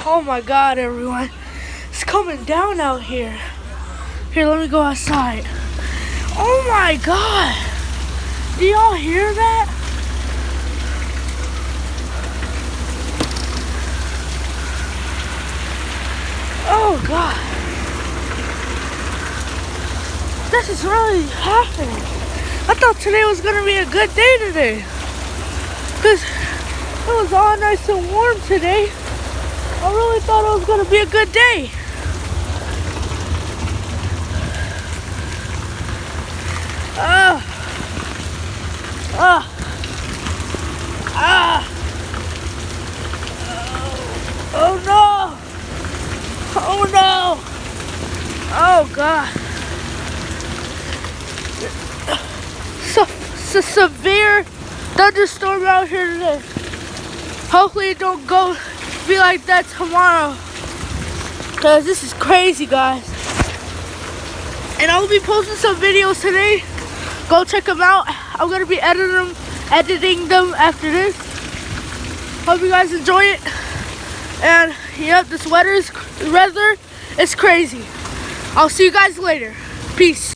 Oh my God, everyone. It's coming down out here. Here, let me go outside. Oh my God. Do y'all hear that? Oh God. This is really happening. I thought today was gonna be a good day today. Cause it was all nice and warm today. I really thought it was gonna be a good day. Oh no! Oh no! Oh God! So severe thunderstorm out here today. Hopefully it don't go be like that tomorrow. Cause this is crazy, guys. And I'll be posting some videos today. Go check them out. I'm gonna be editing them after this. Hope you guys enjoy it. And yep, this weather is crazy. I'll see you guys later. Peace.